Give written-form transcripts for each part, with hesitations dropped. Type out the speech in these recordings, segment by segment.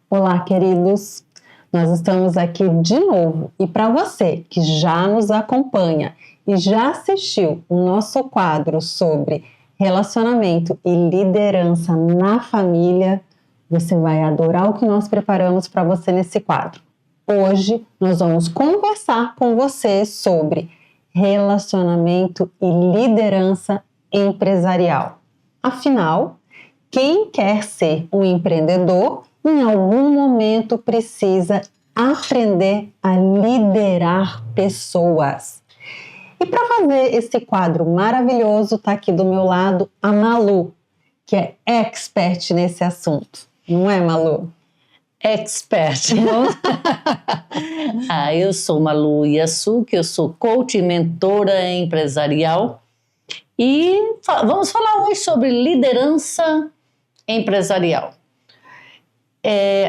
Olá, queridos! Nós estamos aqui de novo e para você que já nos acompanha e já assistiu o nosso quadro sobre relacionamento e liderança na família, você vai adorar o que nós preparamos para você nesse quadro. Hoje nós vamos conversar com você sobre relacionamento e liderança empresarial. Afinal, quem quer ser um empreendedor, em algum momento precisa aprender a liderar pessoas. E para fazer esse quadro maravilhoso, está aqui do meu lado a Malu, que é expert nesse assunto. Não é, Malu? Expert. Eu sou Malu Yasuki, eu sou coach e mentora empresarial e vamos falar hoje sobre liderança empresarial.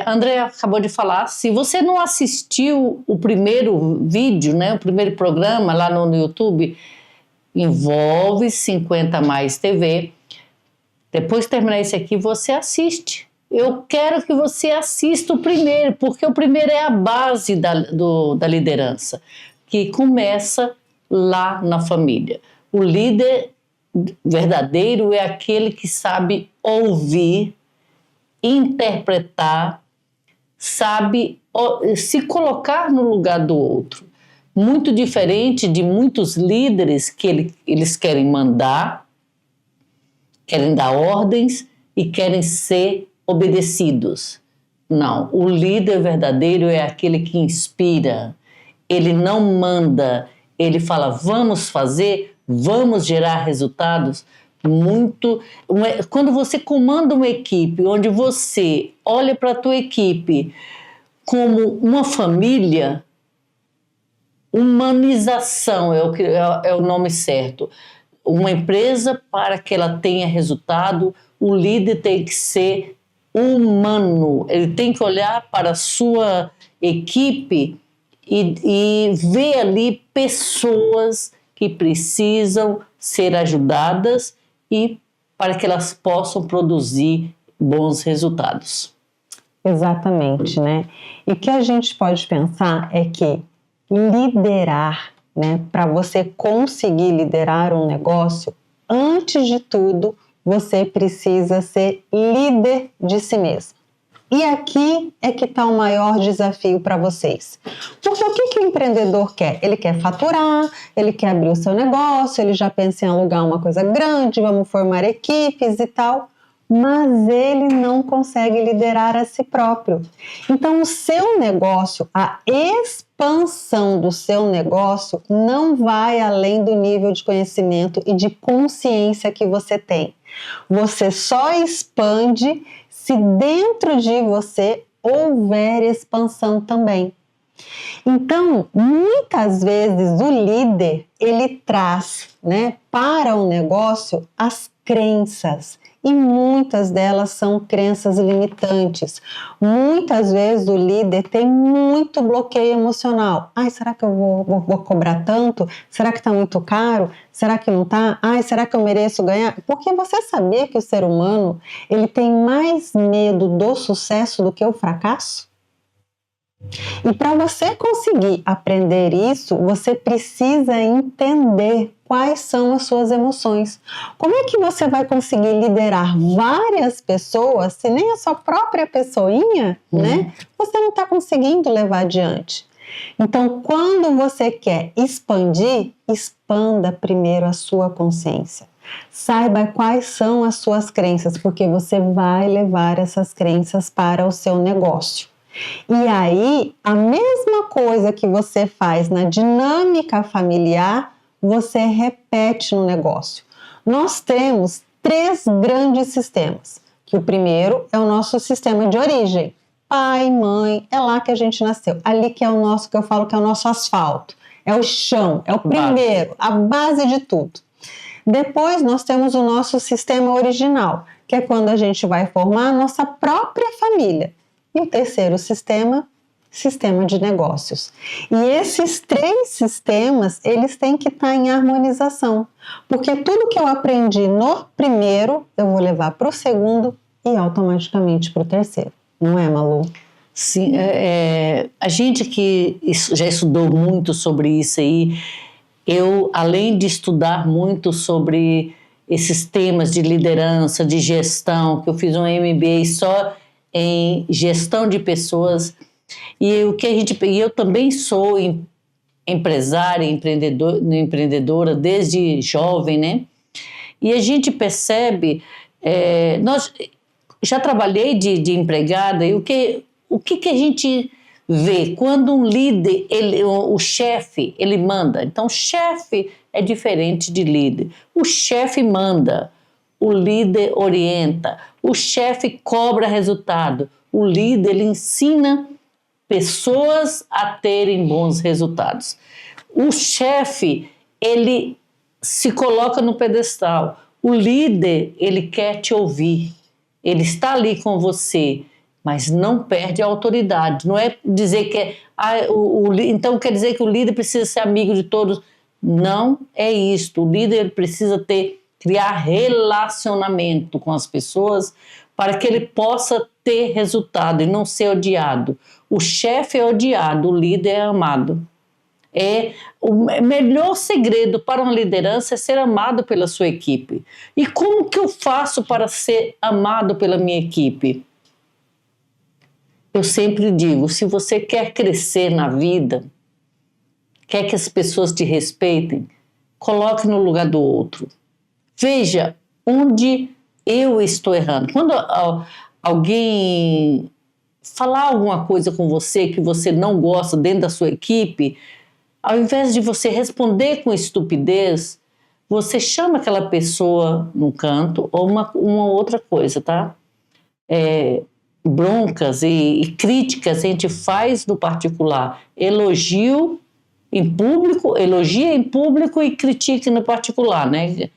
André acabou de falar, se você não assistiu o primeiro vídeo, né, o primeiro programa lá no YouTube, Envolve 50 Mais TV, depois de terminar esse aqui, você assiste. Eu quero que você assista o primeiro, porque o primeiro é a base da liderança, que começa lá na família. O líder verdadeiro é aquele que sabe ouvir, interpretar, sabe se colocar no lugar do outro. Muito diferente de muitos líderes que eles querem mandar, querem dar ordens e querem ser obedecidos. Não, o líder verdadeiro é aquele que inspira. Ele não manda, ele fala, vamos fazer, vamos gerar resultados. Quando você comanda uma equipe, onde você olha para a tua equipe como uma família, humanização é o nome certo. Uma empresa, para que ela tenha resultado, o líder tem que ser humano. Ele tem que olhar para a sua equipe e ver ali pessoas que precisam ser ajudadas e para que elas possam produzir bons resultados. Exatamente, né? E o que a gente pode pensar é que liderar, né, para você conseguir liderar um negócio, antes de tudo, você precisa ser líder de si mesmo. E aqui é que está o maior desafio para vocês. Porque o que o empreendedor quer? Ele quer faturar, ele quer abrir o seu negócio, ele já pensa em alugar uma coisa grande, vamos formar equipes e tal, mas ele não consegue liderar a si próprio. Então, o seu negócio, a expansão do seu negócio não vai além do nível de conhecimento e de consciência que você tem. Você só expande se dentro de você houver expansão também. Então, muitas vezes o líder, ele traz, né, para o negócio as crenças. E muitas delas são crenças limitantes. Muitas vezes o líder tem muito bloqueio emocional. Será que eu vou cobrar tanto? Será que está muito caro? Será que não está? Será que eu mereço ganhar? Porque você sabia que o ser humano ele tem mais medo do sucesso do que o fracasso? E para você conseguir aprender isso, você precisa entender quais são as suas emoções. Como é que você vai conseguir liderar várias pessoas se nem a sua própria pessoinha, né? Você não está conseguindo levar adiante. Então, quando você quer expandir, expanda primeiro a sua consciência. Saiba quais são as suas crenças, porque você vai levar essas crenças para o seu negócio. E aí, a mesma coisa que você faz na dinâmica familiar, você repete no negócio. Nós temos 3 grandes sistemas, que o primeiro é o nosso sistema de origem. Pai, mãe, é lá que a gente nasceu. Ali que é o nosso, que eu falo que é o nosso asfalto. É o chão, é o primeiro, a base de tudo. Depois nós temos o nosso sistema original, que é quando a gente vai formar a nossa própria família. E o terceiro sistema, sistema de negócios. E esses 3 sistemas, eles têm que estar em harmonização. Porque tudo que eu aprendi no primeiro, eu vou levar para o segundo e automaticamente para o terceiro. Não é, Malu? Sim, a gente que já estudou muito sobre isso aí, eu, além de estudar muito sobre esses temas de liderança, de gestão, que eu fiz um MBA só em gestão de pessoas, e eu também sou empresária, empreendedora desde jovem, né? E a gente percebe, nós já trabalhei de empregada, e o que a gente vê quando um líder, o chefe, ele manda. Então, chefe é diferente de líder. O chefe manda, o líder orienta, o chefe cobra resultado, o líder, ele ensina pessoas a terem bons resultados. O chefe, ele se coloca no pedestal. O líder, ele quer te ouvir. Ele está ali com você, mas não perde a autoridade. Não é dizer que então quer dizer que o líder precisa ser amigo de todos. Não é isto. O líder ele precisa criar relacionamento com as pessoas para que ele possa ter resultado e não ser odiado. O chefe é odiado, o líder é amado. O melhor segredo para uma liderança é ser amado pela sua equipe. E como que eu faço para ser amado pela minha equipe? Eu sempre digo, se você quer crescer na vida, quer que as pessoas te respeitem, coloque no lugar do outro. Veja onde eu estou errando. Quando alguém falar alguma coisa com você que você não gosta dentro da sua equipe, ao invés de você responder com estupidez, você chama aquela pessoa num canto ou uma outra coisa, tá? Broncas e críticas a gente faz no particular. Elogia em público e critica no particular, né?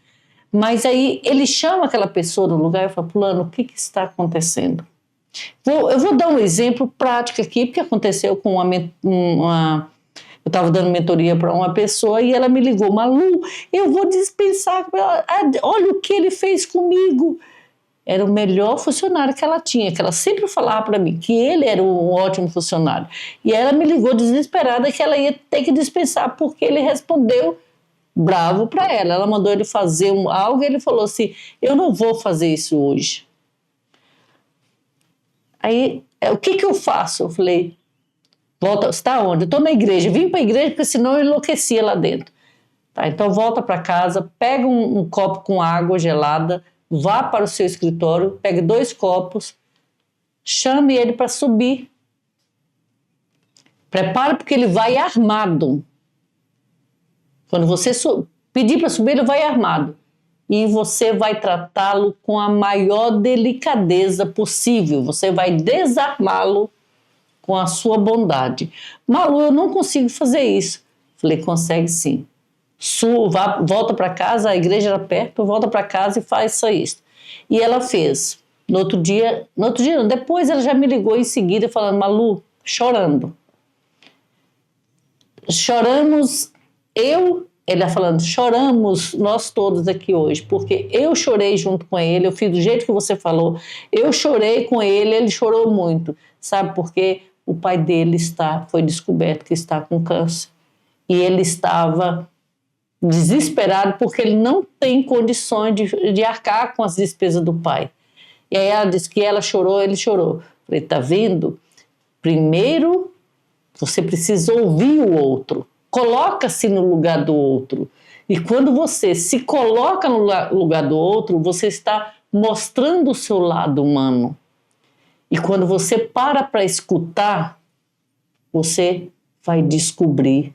Mas aí ele chama aquela pessoa no lugar e fala, fulano, o que está acontecendo? Eu vou dar um exemplo prático aqui, porque aconteceu com eu estava dando mentoria para uma pessoa e ela me ligou, Malu, eu vou dispensar, olha o que ele fez comigo. Era o melhor funcionário que ela tinha, que ela sempre falava para mim, que ele era um ótimo funcionário. E ela me ligou desesperada que ela ia ter que dispensar, porque ele respondeu bravo para ela. Ela mandou ele fazer algo e ele falou assim, eu não vou fazer isso hoje. Aí, o que eu faço? Eu falei, volta, você está onde? Eu estou na igreja. Vim para a igreja porque senão eu enlouquecia lá dentro. Tá, então volta para casa, pega um copo com água gelada, vá para o seu escritório, pegue 2 copos, chame ele para subir. Prepare porque ele vai armado. Quando você pedir para subir, ele vai armado. E você vai tratá-lo com a maior delicadeza possível. Você vai desarmá-lo com a sua bondade. Malu, eu não consigo fazer isso. Falei, consegue sim. Volta para casa, a igreja era perto, volta para casa e faça isso. E ela fez. No outro dia não, depois ela já me ligou em seguida falando, Malu, chorando. Choramos, ele falando, choramos nós todos aqui hoje, porque eu chorei junto com ele, eu fiz do jeito que você falou, eu chorei com ele chorou muito. Sabe por quê? O pai dele foi descoberto que está com câncer. E ele estava desesperado porque ele não tem condições de arcar com as despesas do pai. E aí ela disse que ela chorou, ele chorou. Falei, tá vendo? Primeiro, você precisa ouvir o outro. Coloca-se no lugar do outro. E quando você se coloca no lugar do outro, você está mostrando o seu lado humano. E quando você para escutar, você vai descobrir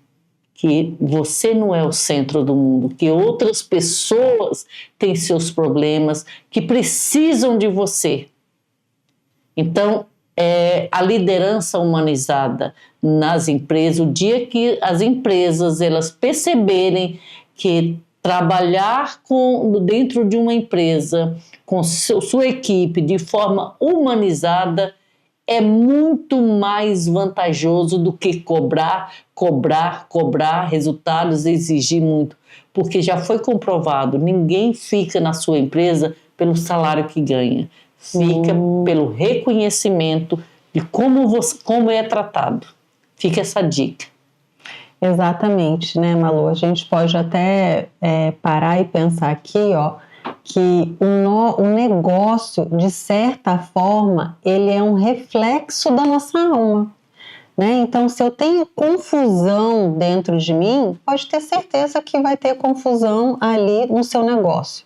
que você não é o centro do mundo, que outras pessoas têm seus problemas, que precisam de você. Então, a liderança humanizada nas empresas, o dia que as empresas elas perceberem que trabalhar dentro de uma empresa com sua equipe de forma humanizada é muito mais vantajoso do que cobrar resultados e exigir muito. Porque já foi comprovado, ninguém fica na sua empresa pelo salário que ganha. fica pelo reconhecimento de como é tratado. Fica essa dica. Exatamente, né, Malu? A gente pode até parar e pensar aqui, ó, que o negócio, de certa forma, ele é um reflexo da nossa alma, né? Então, se eu tenho confusão dentro de mim, pode ter certeza que vai ter confusão ali no seu negócio.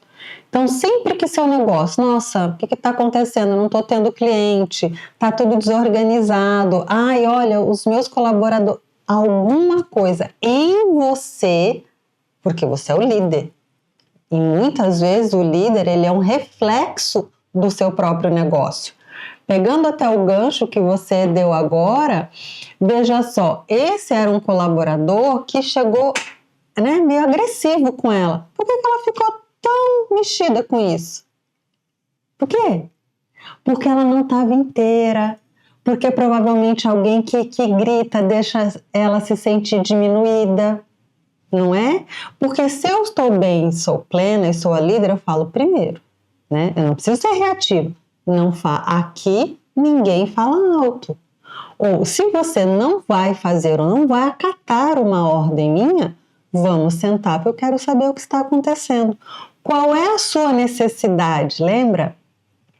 Então, sempre que seu negócio, nossa, o que está acontecendo? Eu não estou tendo cliente, está tudo desorganizado. Ai, olha, os meus colaboradores, alguma coisa em você, porque você é o líder. E muitas vezes o líder, ele é um reflexo do seu próprio negócio. Pegando até o gancho que você deu agora, veja só, esse era um colaborador que chegou, né, meio agressivo com ela. Por que ela ficou tão mexida com isso? Por quê? Porque ela não estava inteira, porque provavelmente alguém que grita deixa ela se sentir diminuída, não é? Porque se eu estou bem, sou plena e sou a líder, eu falo primeiro, né? Eu não preciso ser reativa. Aqui ninguém fala alto. Ou se você não vai fazer ou não vai acatar uma ordem minha, vamos sentar porque eu quero saber o que está acontecendo. Qual é a sua necessidade? Lembra?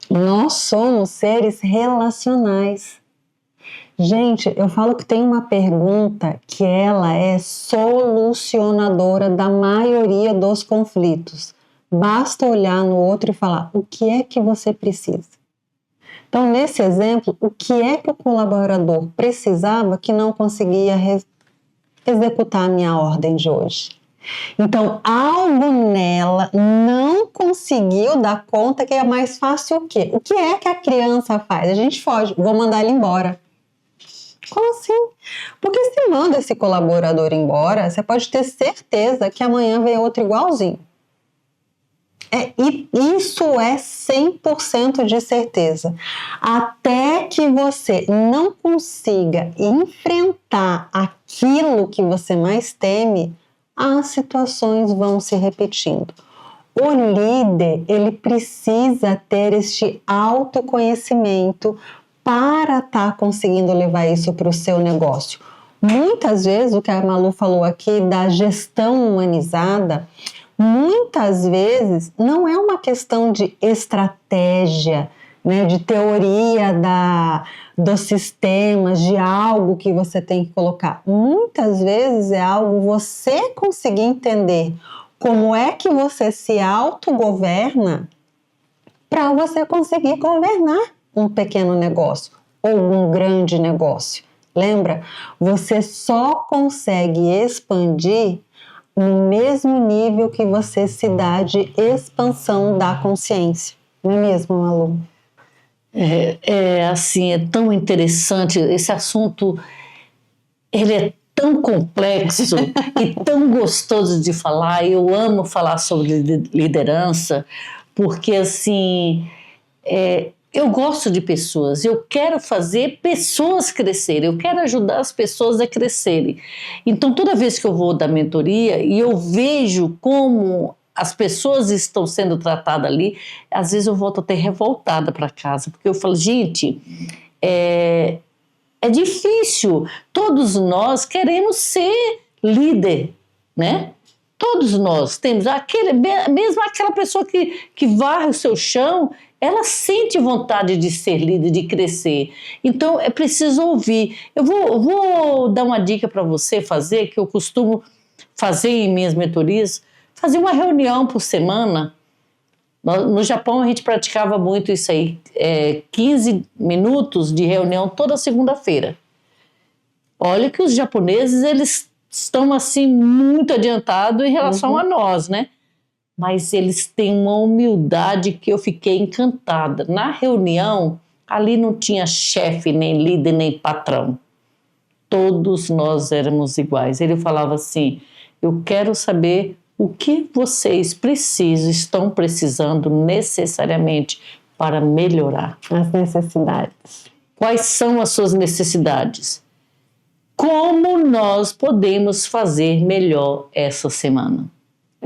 Nós somos seres relacionais. Gente, eu falo que tem uma pergunta que ela é solucionadora da maioria dos conflitos. Basta olhar no outro e falar, o que é que você precisa? Então, nesse exemplo, o que é que o colaborador precisava que não conseguia executar a minha ordem de hoje? Então, algo nela não conseguiu dar conta que é mais fácil o quê? O que é que a criança faz? A gente foge, vou mandar ele embora. Como assim? Porque se manda esse colaborador embora, você pode ter certeza que amanhã vem outro igualzinho. E isso é 100% de certeza. Até que você não consiga enfrentar aquilo que você mais teme, as situações vão se repetindo. O líder, ele precisa ter este autoconhecimento para estar conseguindo levar isso para o seu negócio. Muitas vezes, o que a Malu falou aqui da gestão humanizada, muitas vezes não é uma questão de estratégia, né, de teoria dos sistemas, de algo que você tem que colocar. Muitas vezes é algo você conseguir entender como é que você se autogoverna para você conseguir governar um pequeno negócio ou um grande negócio. Lembra? Você só consegue expandir no mesmo nível que você se dá de expansão da consciência. Não é mesmo, Malu? Assim, é tão interessante esse assunto, ele é tão complexo e tão gostoso de falar. Eu amo falar sobre liderança, porque assim, eu gosto de pessoas, eu quero fazer pessoas crescerem, eu quero ajudar as pessoas a crescerem. Então, toda vez que eu vou dar mentoria e eu vejo como as pessoas estão sendo tratadas ali, às vezes eu volto até revoltada para casa, porque eu falo, gente, é difícil, todos nós queremos ser líder, né? Todos nós temos, mesmo aquela pessoa que varre o seu chão, ela sente vontade de ser líder, de crescer. Então, é preciso ouvir. Eu vou dar uma dica para você fazer, que eu costumo fazer em minhas mentorias, fazer uma reunião por semana. No Japão, a gente praticava muito isso aí, 15 minutos de reunião toda segunda-feira. Olha que os japoneses, eles estão assim muito adiantados em relação a nós, né? Mas eles têm uma humildade que eu fiquei encantada. Na reunião, ali não tinha chefe, nem líder, nem patrão. Todos nós éramos iguais. Ele falava assim, eu quero saber o que vocês estão precisando necessariamente para melhorar. As necessidades. Quais são as suas necessidades? Como nós podemos fazer melhor essa semana?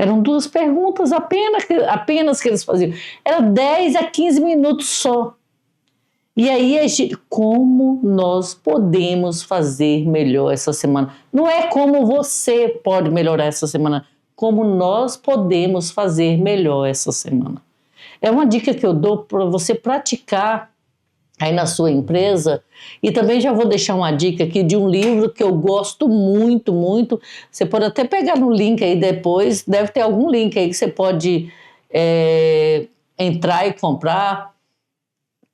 Eram 2 perguntas apenas que eles faziam. Era 10 a 15 minutos só. E aí, como nós podemos fazer melhor essa semana? Não é como você pode melhorar essa semana, como nós podemos fazer melhor essa semana. É uma dica que eu dou para você praticar aí na sua empresa. E também já vou deixar uma dica aqui de um livro que eu gosto muito, muito. Você pode até pegar no link aí depois, deve ter algum link aí que você pode entrar e comprar,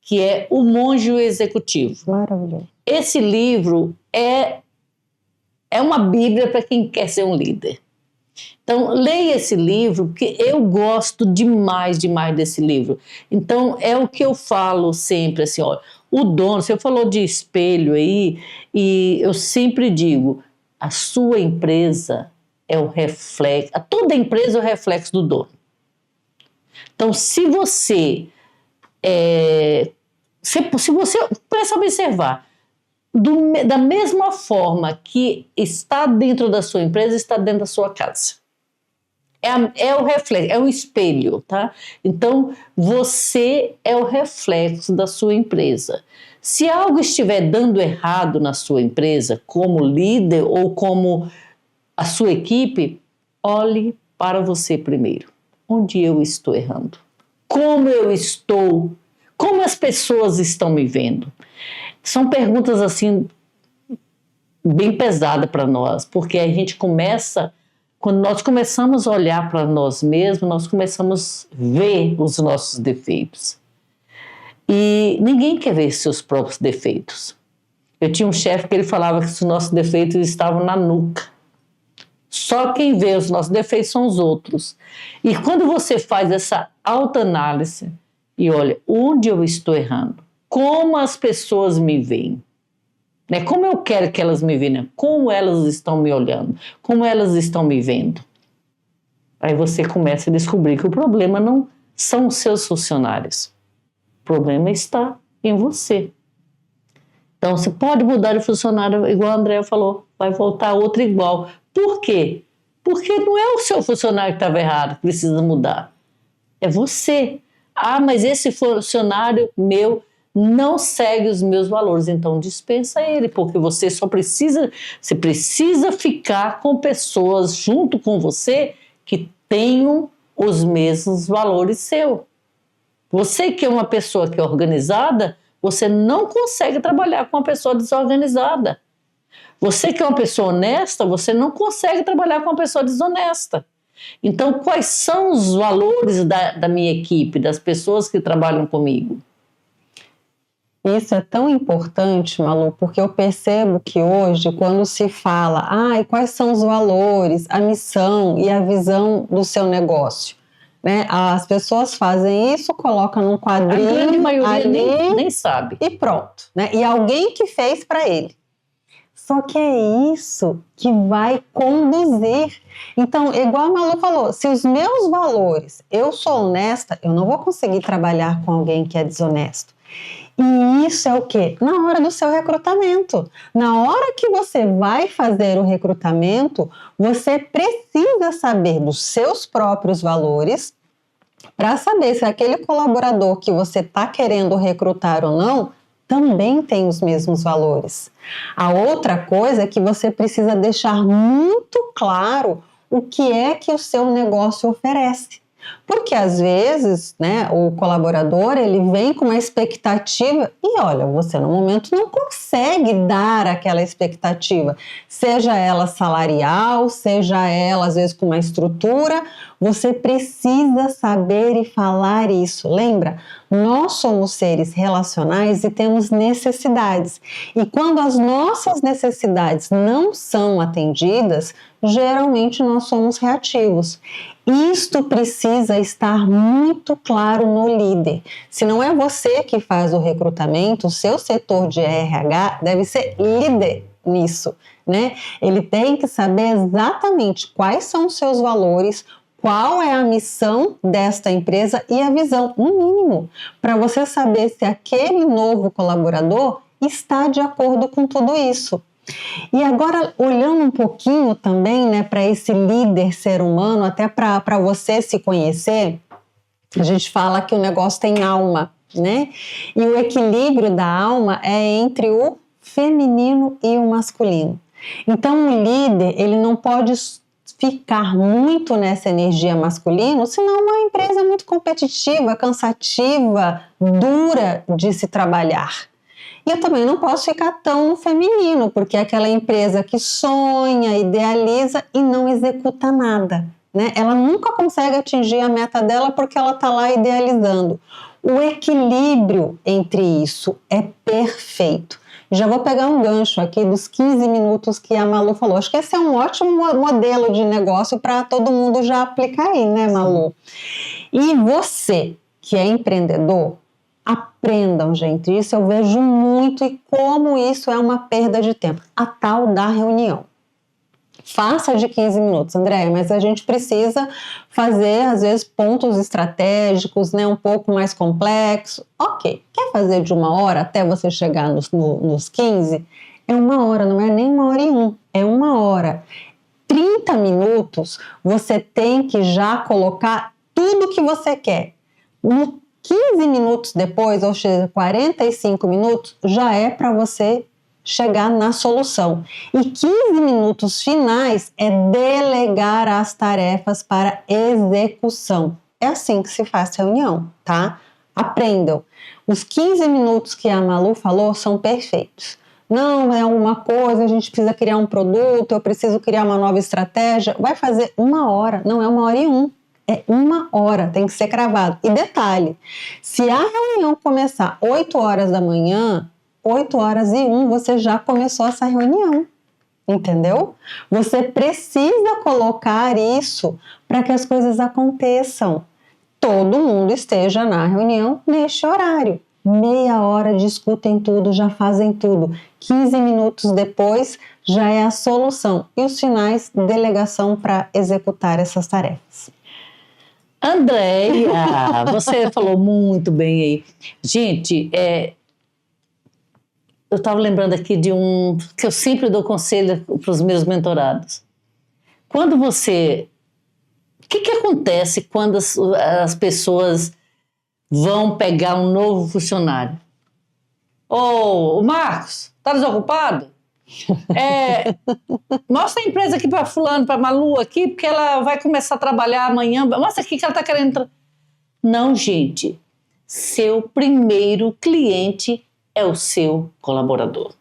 que é O Monge Executivo. Maravilhoso. Esse livro é uma bíblia para quem quer ser um líder. Então, leia esse livro, porque eu gosto demais, demais desse livro. Então, é o que eu falo sempre, assim, ó, o dono, você falou de espelho aí, e eu sempre digo, a sua empresa é o reflexo, toda empresa é o reflexo do dono. Então, se você começa a observar, da mesma forma que está dentro da sua empresa, está dentro da sua casa. É o reflexo, é o espelho, tá? Então, você é o reflexo da sua empresa. Se algo estiver dando errado na sua empresa, como líder ou como a sua equipe, olhe para você primeiro. Onde eu estou errando? Como eu estou? Como as pessoas estão me vendo? São perguntas assim bem pesadas para nós, porque a gente quando nós começamos a olhar para nós mesmos, nós começamos a ver os nossos defeitos. E ninguém quer ver seus próprios defeitos. Eu tinha um chefe que ele falava que os nossos defeitos estavam na nuca. Só quem vê os nossos defeitos são os outros. E quando você faz essa autoanálise e olha, onde eu estou errando? Como as pessoas me veem? Né? Como eu quero que elas me vejam? Como elas estão me olhando? Como elas estão me vendo? Aí você começa a descobrir que o problema não são os seus funcionários. O problema está em você. Então, você pode mudar de funcionário, igual a Andréa falou, vai voltar outro igual. Por quê? Porque não é o seu funcionário que estava errado, que precisa mudar. É você. Ah, mas esse funcionário meu não segue os meus valores, então dispensa ele, porque você precisa ficar com pessoas junto com você que tenham os mesmos valores seus. Você que é uma pessoa que é organizada, você não consegue trabalhar com uma pessoa desorganizada. Você que é uma pessoa honesta, você não consegue trabalhar com uma pessoa desonesta. Então, quais são os valores da minha equipe, das pessoas que trabalham comigo? Isso é tão importante, Malu, porque eu percebo que hoje, quando se fala, e quais são os valores, a missão e a visão do seu negócio, né? As pessoas fazem isso, colocam num quadrinho, a grande maioria ali, nem sabe. E pronto, né? E alguém que fez para ele. Só que é isso que vai conduzir. Então, igual a Malu falou, se os meus valores, eu sou honesta, eu não vou conseguir trabalhar com alguém que é desonesto. E isso é o quê? Na hora do seu recrutamento. Na hora que você vai fazer o recrutamento, você precisa saber dos seus próprios valores para saber se aquele colaborador que você está querendo recrutar ou não também tem os mesmos valores. A outra coisa é que você precisa deixar muito claro o que é que o seu negócio oferece. Porque às vezes, né, o colaborador ele vem com uma expectativa e olha, você no momento não consegue dar aquela expectativa, seja ela salarial, seja ela às vezes com uma estrutura, você precisa saber e falar isso. Lembra? Nós somos seres relacionais e temos necessidades. E quando as nossas necessidades não são atendidas, geralmente nós somos reativos. Isto precisa estar muito claro no líder. Se não é você que faz o recrutamento, o seu setor de RH deve ser líder nisso, né? Ele tem que saber exatamente quais são os seus valores, qual é a missão desta empresa e a visão, no mínimo, para você saber se aquele novo colaborador está de acordo com tudo isso. E agora, olhando um pouquinho também, né, para esse líder ser humano, até para você se conhecer, a gente fala que o negócio tem alma, né? E o equilíbrio da alma é entre o feminino e o masculino. Então, o líder, ele não pode ficar muito nessa energia masculina, senão é uma empresa muito competitiva, cansativa, dura de se trabalhar. E eu também não posso ficar tão no feminino, porque é aquela empresa que sonha, idealiza e não executa nada, né? Ela nunca consegue atingir a meta dela porque ela está lá idealizando. O equilíbrio entre isso é perfeito. Já vou pegar um gancho aqui dos 15 minutos que a Malu falou. Acho que esse é um ótimo modelo de negócio para todo mundo já aplicar aí, né, Malu? E você, que é empreendedor, aprendam, gente. Isso eu vejo muito e como isso é uma perda de tempo. A tal da reunião. Faça de 15 minutos, Andréia, mas a gente precisa fazer, às vezes, pontos estratégicos, né, um pouco mais complexos. Ok, quer fazer de 1 hora até você chegar nos 15? É 1 hora, não é nem 1h01, é 1 hora. 30 minutos, você tem que já colocar tudo que você quer. No 15 minutos depois, ou seja, 45 minutos, já é para você chegar na solução. E 15 minutos finais é delegar as tarefas para execução. É assim que se faz reunião, tá? Aprendam. Os 15 minutos que a Malu falou são perfeitos. Não é uma coisa, a gente precisa criar um produto, eu preciso criar uma nova estratégia. Vai fazer 1 hora, não é 1h01. É 1 hora, tem que ser cravado. E detalhe, se a reunião começar 8 horas da manhã, 8h01 você já começou essa reunião, entendeu? Você precisa colocar isso para que as coisas aconteçam. Todo mundo esteja na reunião neste horário. Meia hora discutem tudo, já fazem tudo. 15 minutos depois já é a solução. E os finais, delegação para executar essas tarefas. Andréia, você falou muito bem aí. Gente, eu estava lembrando aqui de que eu sempre dou conselho para os meus mentorados. Quando você... O que acontece quando as pessoas vão pegar um novo funcionário? Ô, Marcos, tá desocupado? Mostra a empresa aqui para fulano, para Malu aqui, porque ela vai começar a trabalhar amanhã. Mostra aqui que ela está querendo... Não, gente. Seu primeiro cliente é o seu colaborador.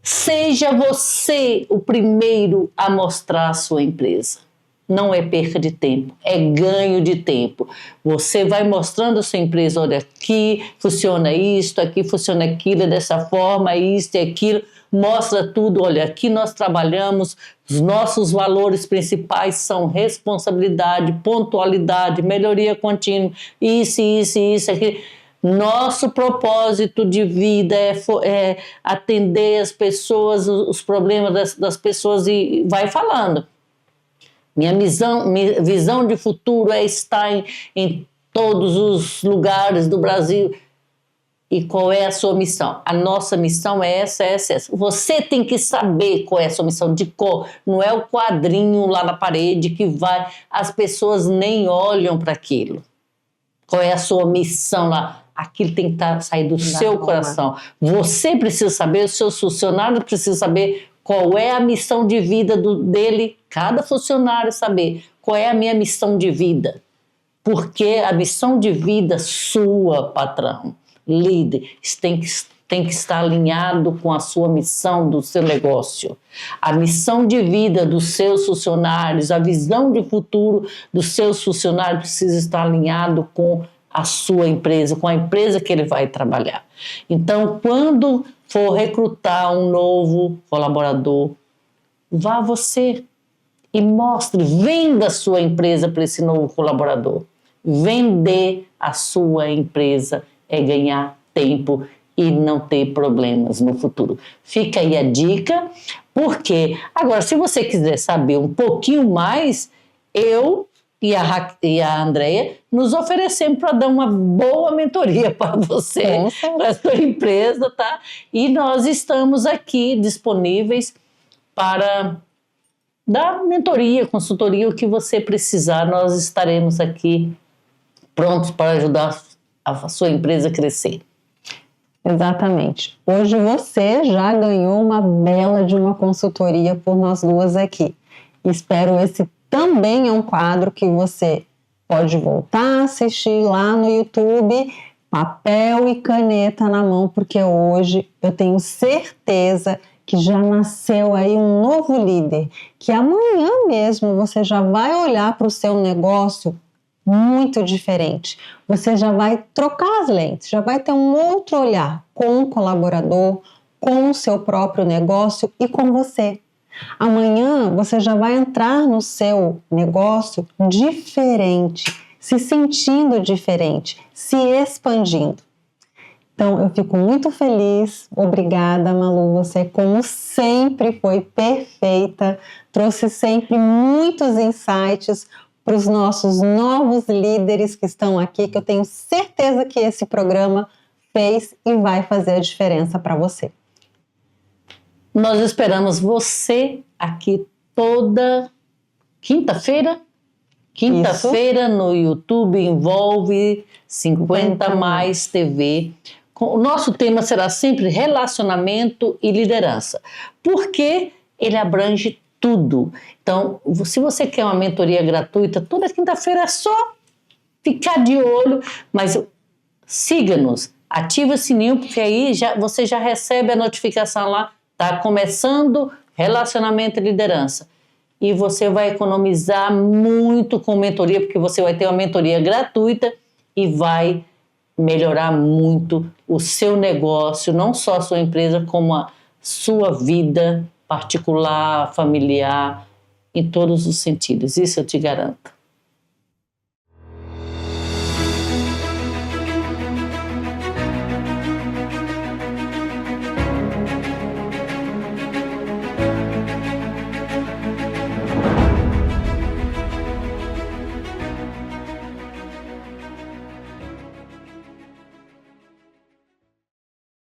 Seja você o primeiro a mostrar a sua empresa. Não é perca de tempo, é ganho de tempo. Você vai mostrando a sua empresa, olha, aqui funciona isto, aqui funciona aquilo, dessa forma, isto e aquilo. Mostra tudo, olha, aqui nós trabalhamos, os nossos valores principais são responsabilidade, pontualidade, melhoria contínua, isso, aquilo. Nosso propósito de vida é atender as pessoas, os problemas das pessoas e vai falando. Minha visão de futuro é estar em todos os lugares do Brasil. E qual é a sua missão? A nossa missão é essa. Você tem que saber qual é a sua missão de cor. Não é o quadrinho lá na parede que vai... As pessoas nem olham para aquilo. Qual é a sua missão lá? Aquilo tem que sair do seu coração. Você precisa saber, os seus funcionários precisam saber qual é a missão de vida dele. Cada funcionário saber qual é a minha missão de vida. Porque a missão de vida sua, patrão, líder, tem que estar alinhado com a sua missão do seu negócio. A missão de vida dos seus funcionários, a visão de futuro dos seus funcionários precisa estar alinhado com a sua empresa, com a empresa que ele vai trabalhar. Então, quando for recrutar um novo colaborador, vá você e mostre, venda a sua empresa para esse novo colaborador. Vender a sua empresa é ganhar tempo e não ter problemas no futuro. Fica aí a dica, porque agora, se você quiser saber um pouquinho mais, eu e a Andrea nos oferecemos para dar uma boa mentoria para você, para a sua empresa, tá? E nós estamos aqui disponíveis para dar mentoria, consultoria, o que você precisar, nós estaremos aqui prontos para ajudar a sua empresa a crescer. Exatamente. Hoje você já ganhou uma bela de uma consultoria por nós duas aqui. Espero esse também é um quadro que você pode voltar a assistir lá no YouTube, papel e caneta na mão, porque hoje eu tenho certeza que já nasceu aí um novo líder, que amanhã mesmo você já vai olhar para o seu negócio muito diferente. Você já vai trocar as lentes, já vai ter um outro olhar com o colaborador, com o seu próprio negócio e com você. Amanhã você já vai entrar no seu negócio diferente, se sentindo diferente, se expandindo. Então, eu fico muito feliz. Obrigada, Malu. Você, como sempre, foi perfeita. Trouxe sempre muitos insights para os nossos novos líderes que estão aqui, que eu tenho certeza que esse programa fez e vai fazer a diferença para você. Nós esperamos você aqui toda quinta-feira. Quinta-feira no YouTube Envolve 50 Mais TV. O nosso tema será sempre relacionamento e liderança, porque ele abrange tudo. Então, se você quer uma mentoria gratuita, toda quinta-feira é só ficar de olho, mas siga-nos, ative o sininho, porque aí você já recebe a notificação lá. Está começando relacionamento e liderança. E você vai economizar muito com mentoria, porque você vai ter uma mentoria gratuita e vai melhorar muito o seu negócio, não só a sua empresa, como a sua vida particular, familiar, em todos os sentidos. Isso eu te garanto.